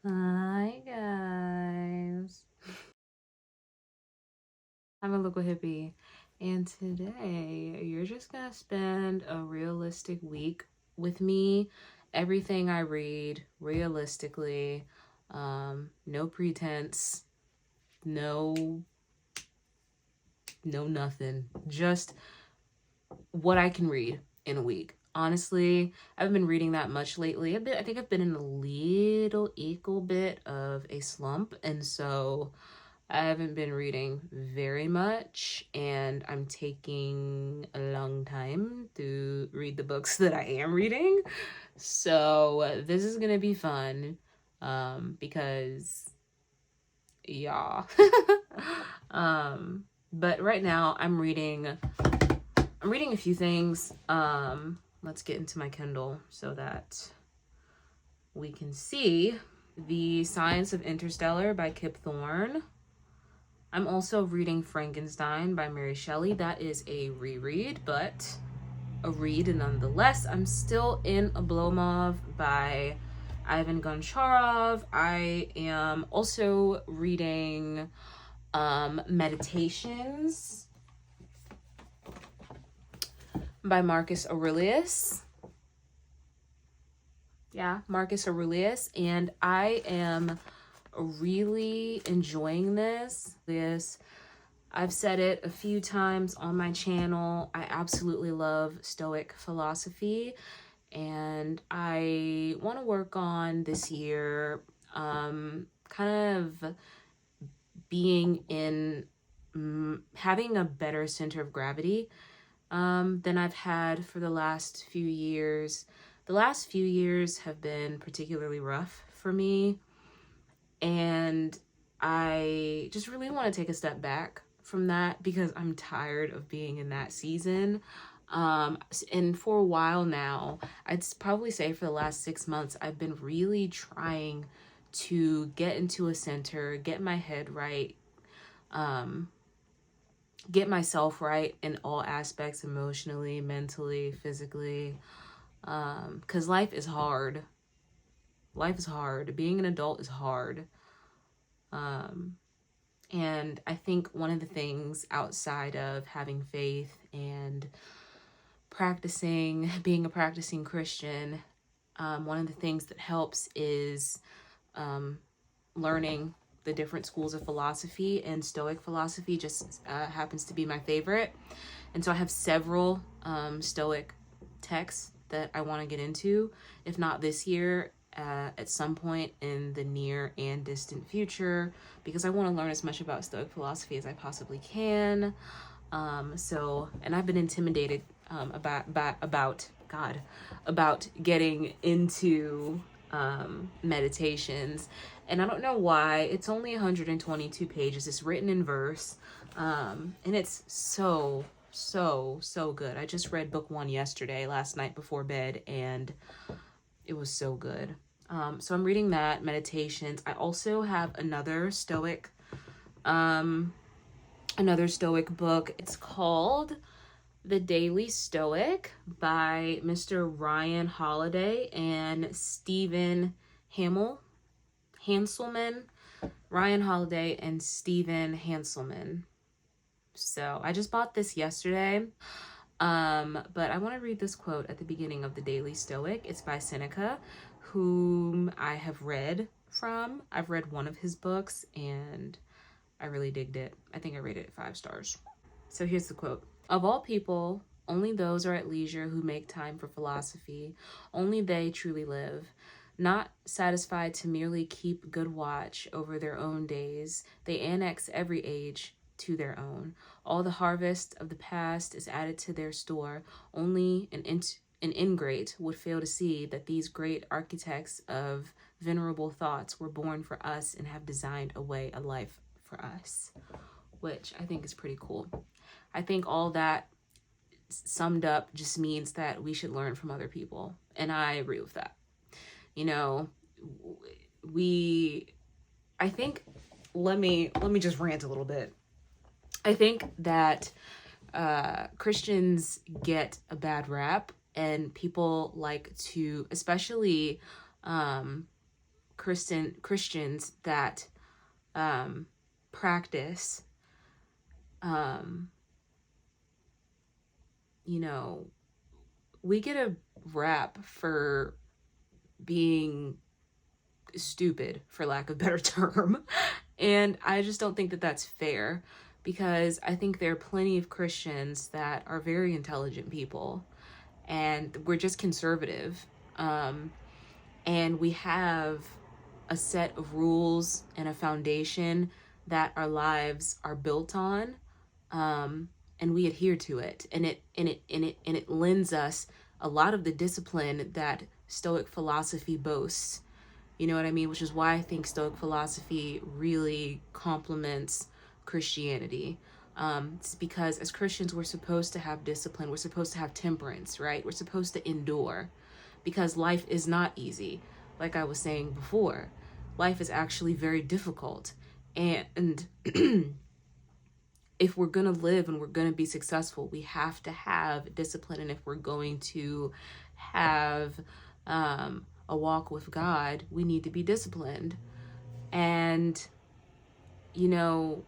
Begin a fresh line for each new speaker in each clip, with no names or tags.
Hi guys, I'm a local hippie, and today you're just gonna spend a realistic week with me. Everything I read realistically, no pretense, no, no nothing, just what I can read in a week. Honestly, I haven't been reading that much lately. I think I've been in a little equal bit of a slump, and so I haven't been reading very much, and I'm taking a long time to read the books that I am reading. So this is gonna be fun, because yeah. um, but right now I'm reading a few things. Let's get into my Kindle so that we can see The Science of Interstellar by Kip Thorne. I'm also reading Frankenstein by Mary Shelley. That is a reread, but a read nonetheless. I'm still in Oblomov by Ivan Goncharov. I am also reading Meditations by Marcus Aurelius. Yeah, Marcus Aurelius. And I am really enjoying this. I've said it a few times on my channel. I absolutely love Stoic philosophy, and I want to work on this year kind of being in having a better center of gravity than I've had for the last few years. The last few years have been particularly rough for me, and I just really want to take a step back from that because I'm tired of being in that season. And for a while now, I'd probably say for the last 6 months, I've been really trying to get into a center, get my head right, um, get myself right in all aspects, emotionally, mentally, physically. Because life is hard. Life is hard. Being an adult is hard. Um, And I think one of the things outside of having faith and being a practicing Christian, one of the things that helps is um, learning the different schools of philosophy, and Stoic philosophy just happens to be my favorite. And so I have several Stoic texts that I want to get into, if not this year, at some point in the near and distant future, because I want to learn as much about Stoic philosophy as I possibly can. And I've been intimidated about getting into meditations, and I don't know why. It's only 122 pages. It's written in verse, and it's so good. I just read book one last night before bed, and it was so good. So I'm reading that, Meditations. I also have another Stoic book. It's called The Daily Stoic by Mr. Ryan Holiday and Stephen Hanselman. Ryan Holiday and Stephen Hanselman. So I just bought this yesterday. But I want to read this quote at the beginning of The Daily Stoic. It's by Seneca, whom I have read from. I've read one of his books and I really digged it. I think I rated it 5 stars. So here's the quote. Of all people, only those are at leisure who make time for philosophy. Only they truly live. Not satisfied to merely keep good watch over their own days, they annex every age to their own. All the harvest of the past is added to their store. Only an ingrate would fail to see that these great architects of venerable thoughts were born for us and have designed a life for us, which I think is pretty cool. I think all that summed up just means that we should learn from other people, and I agree with that. You know, we I think let me just rant a little bit. I think that Christians get a bad rap, and people like to, especially Christians that practice, you know, we get a rap for being stupid, for lack of a better term. And I just don't think that that's fair, because I think there are plenty of Christians that are very intelligent people, and we're just conservative. And we have a set of rules and a foundation that our lives are built on, and we adhere to it, and it lends us a lot of the discipline that Stoic philosophy boasts. You know what I mean? Which is why I think Stoic philosophy really complements Christianity. It's because as Christians, we're supposed to have discipline. We're supposed to have temperance, right? We're supposed to endure, because life is not easy. Like I was saying before, life is actually very difficult. And if we're going to live and we're going to be successful, we have to have discipline. And if we're going to have a walk with God, we need to be disciplined. And, you know,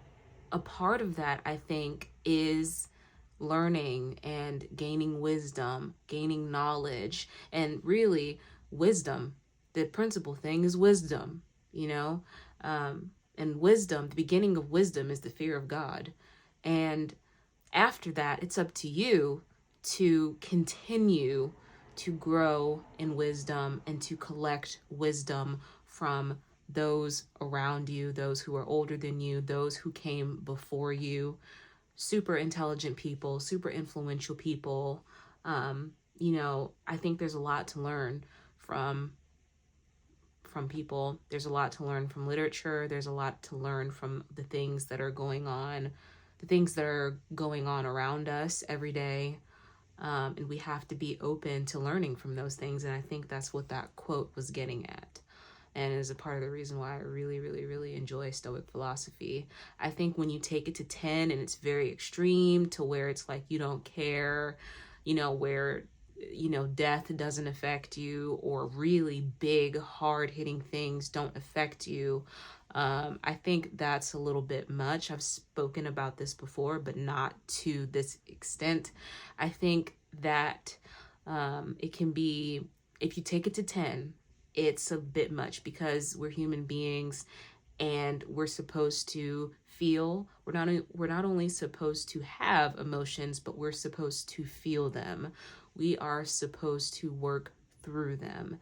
a part of that, I think, is learning and gaining wisdom, gaining knowledge, and really wisdom. The principal thing is wisdom, you know, and wisdom, the beginning of wisdom is the fear of God. And after that, it's up to you to continue to grow in wisdom and to collect wisdom from those around you, those who are older than you, those who came before you, super intelligent people, super influential people. You know, I think there's a lot to learn from people. There's a lot to learn from literature. There's a lot to learn from the things that are going on, around us every day. And we have to be open to learning from those things. And I think that's what that quote was getting at. And is a part of the reason why I really, really, really enjoy Stoic philosophy. I think when you take it to 10 and it's very extreme, to where it's like you don't care, you know, where, you know, death doesn't affect you, or really big, hard-hitting things don't affect you, I think that's a little bit much. I've spoken about this before, but not to this extent. I think that it can be, if you take it to 10, it's a bit much, because we're human beings and we're supposed to feel. We're not only supposed to have emotions, but we're supposed to feel them. We are supposed to work through them.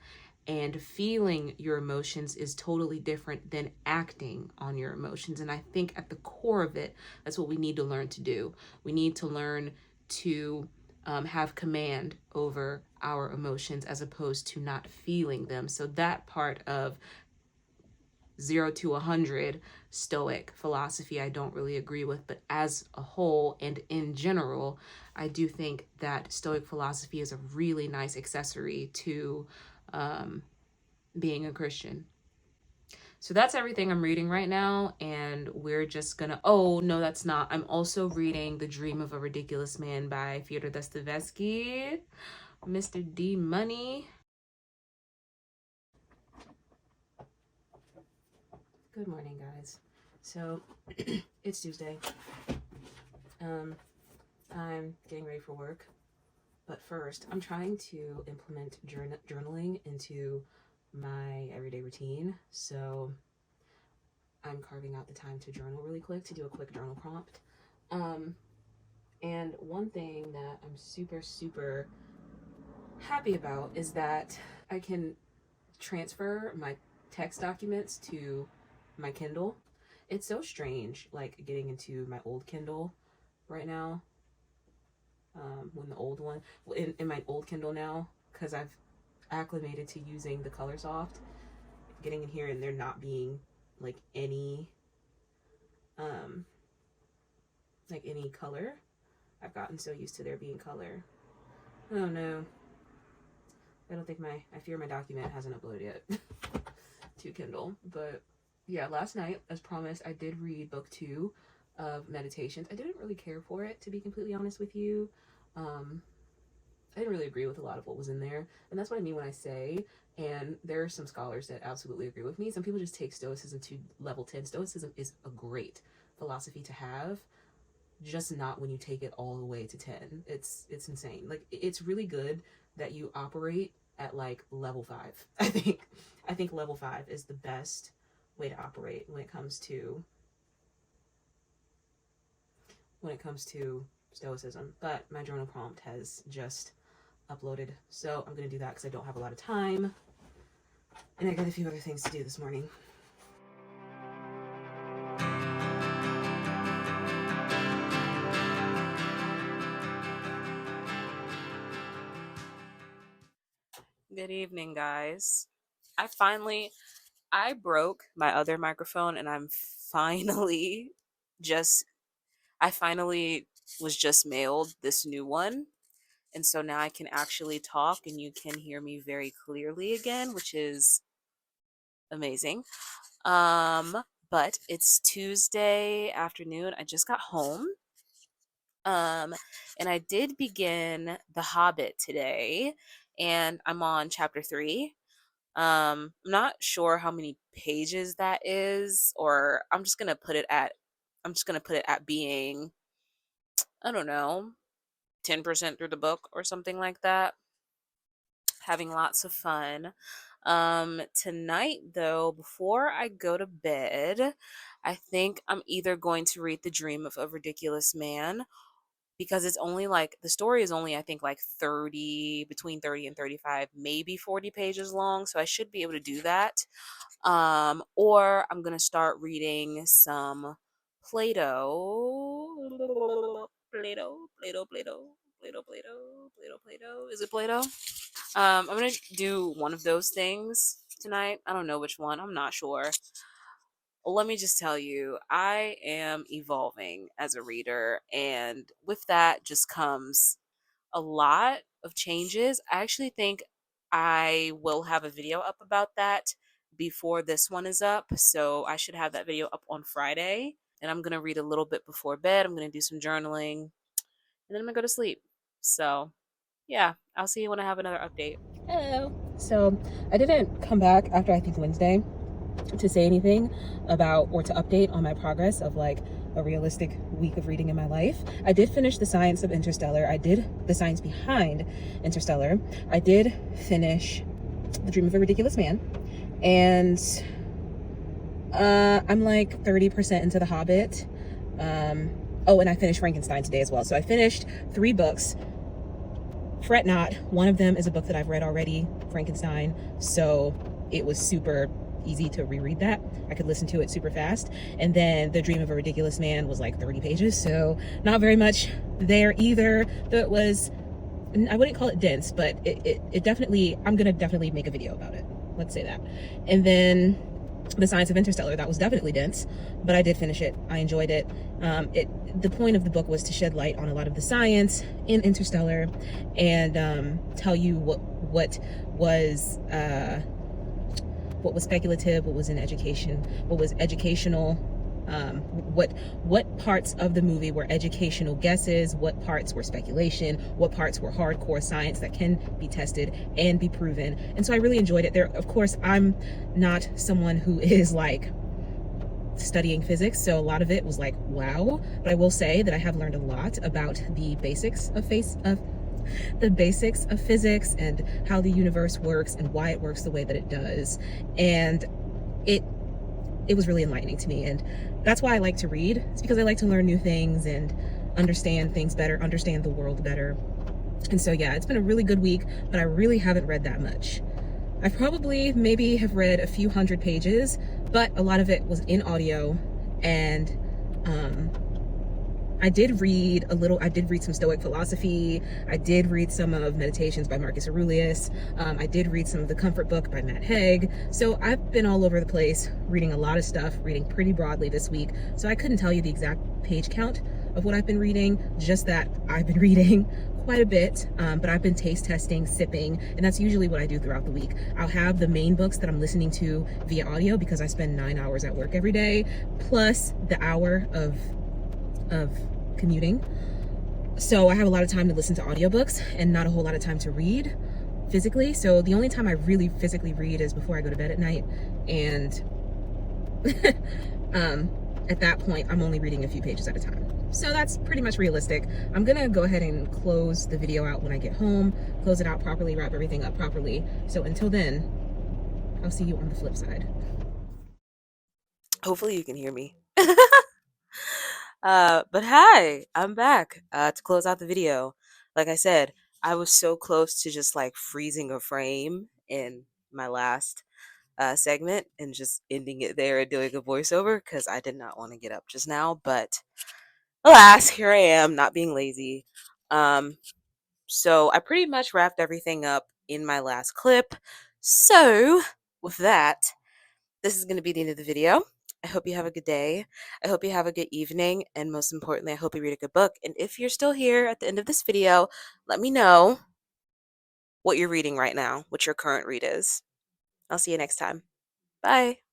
And feeling your emotions is totally different than acting on your emotions. And I think at the core of it, that's what we need to learn to do. We need to learn to have command over our emotions, as opposed to not feeling them. So that part of 0 to 100 Stoic philosophy, I don't really agree with. But as a whole and in general, I do think that Stoic philosophy is a really nice accessory to being a Christian. So that's everything I'm reading right now, and we're just gonna, oh, no, that's not. I'm also reading The Dream of a Ridiculous Man by Fyodor Dostoevsky, Mr. D Money. Good morning, guys. So, it's Tuesday. I'm getting ready for work, but first, I'm trying to implement journaling into my everyday routine. So I'm carving out the time to journal really quick, to do a quick journal prompt. And one thing that I'm super, super happy about is that I can transfer my text documents to my Kindle. It's so strange, like getting into my old Kindle right now. When the old one, in my old Kindle now, because I've acclimated to using the Colorsoft, getting in here and there not being like any color. I've gotten so used to there being color. Oh no, I fear my document hasn't uploaded yet to Kindle. But yeah, last night, as promised, I did read book 2 of Meditations. I didn't really care for it, to be completely honest with you. I didn't really agree with a lot of what was in there. And that's what I mean when I say, and there are some scholars that absolutely agree with me. Some people just take Stoicism to level 10. Stoicism is a great philosophy to have, just not when you take it all the way to 10. It's insane. Like, it's really good that you operate at like level 5. I think level 5 is the best way to operate when it comes to Stoicism. But my journal prompt has just uploaded, so I'm gonna do that because I don't have a lot of time, and I got a few other things to do this morning. Good evening, guys. I broke my other microphone, and I finally was just mailed this new one. And so now I can actually talk and you can hear me very clearly again, which is amazing. But it's Tuesday afternoon. I just got home. And I did begin The Hobbit today, and I'm on chapter 3. I'm not sure how many pages that is, or I'm just gonna put it at being, I don't know, 10% through the book or something like that. Having lots of fun. Tonight, though, before I go to bed, I think I'm either going to read The Dream of a Ridiculous Man, because it's only like, the story is only, I think, like between 30 and 35, maybe 40 pages long. So I should be able to do that. Or I'm going to start reading some Plato. Is it Plato? I'm going to do one of those things tonight. I don't know which one. I'm not sure. Let me just tell you, I am evolving as a reader, and with that just comes a lot of changes. I actually think I will have a video up about that before this one is up, so I should have that video up on Friday. And I'm going to read a little bit before bed. I'm going to do some journaling, and then I'm going to go to sleep. So, yeah, I'll see you when I have another update. Hello. So, I didn't come back after, I think, Wednesday to say anything about or to update on my progress of like a realistic week of reading in my life. I did finish The Science of Interstellar. I did the science behind Interstellar. I did finish The Dream of a Ridiculous Man. And I'm like 30% into The Hobbit. Oh, and I finished Frankenstein today as well. So I finished 3 books. Fret not, one of them is a book that I've read already, Frankenstein. So it was super easy to reread that. I could listen to it super fast. And then The Dream of a Ridiculous Man was like 30 pages, so not very much there either. Though it was, I wouldn't call it dense, but it definitely, I'm gonna definitely make a video about it. Let's say that. And then The Science of Interstellar, that was definitely dense, but I did finish it. I enjoyed it. The point of the book was to shed light on a lot of the science in Interstellar and tell you what was speculative, what was in education, what was educational, what parts of the movie were educational guesses, what parts were speculation, what parts were hardcore science that can be tested and be proven. And so I really enjoyed it. There, of course, I'm not someone who is like studying physics, so a lot of it was like, wow. But I will say that I have learned a lot about the basics of physics and how the universe works and why it works the way that it does. And it was really enlightening to me, and that's why I like to read. It's because I like to learn new things and understand things better, understand the world better. And so yeah, it's been a really good week, but I really haven't read that much. I probably maybe have read a few hundred pages, but a lot of it was in audio. And I did read some Stoic philosophy. I did read some of Meditations by Marcus Aurelius. I did read some of the Comfort Book by Matt Haig. So I've been all over the place, reading a lot of stuff, reading pretty broadly this week. So I couldn't tell you the exact page count of what I've been reading, just that I've been reading quite a bit, but I've been taste testing, sipping, and that's usually what I do throughout the week. I'll have the main books that I'm listening to via audio because I spend 9 hours at work every day, plus the hour of commuting.
So I have a lot of time to listen to audiobooks and not a whole lot of time to read physically. So the only time I really physically read is before I go to bed at night. And um, at that point, I'm only reading a few pages at a time. So that's pretty much realistic. I'm gonna go ahead and close the video out when I get home, close it out properly, wrap everything up properly. So until then, I'll see you on the flip side.
Hopefully you can hear me. But hi, I'm back to close out the video. Like I said, I was so close to just like freezing a frame in my last segment and just ending it there and doing a voiceover because I did not want to get up just now. But alas, here I am, not being lazy. Um, so I pretty much wrapped everything up in my last clip. So with that, this is going to be the end of the video. I hope you have a good day. I hope you have a good evening. And most importantly, I hope you read a good book. And if you're still here at the end of this video, let me know what you're reading right now, what your current read is. I'll see you next time. Bye.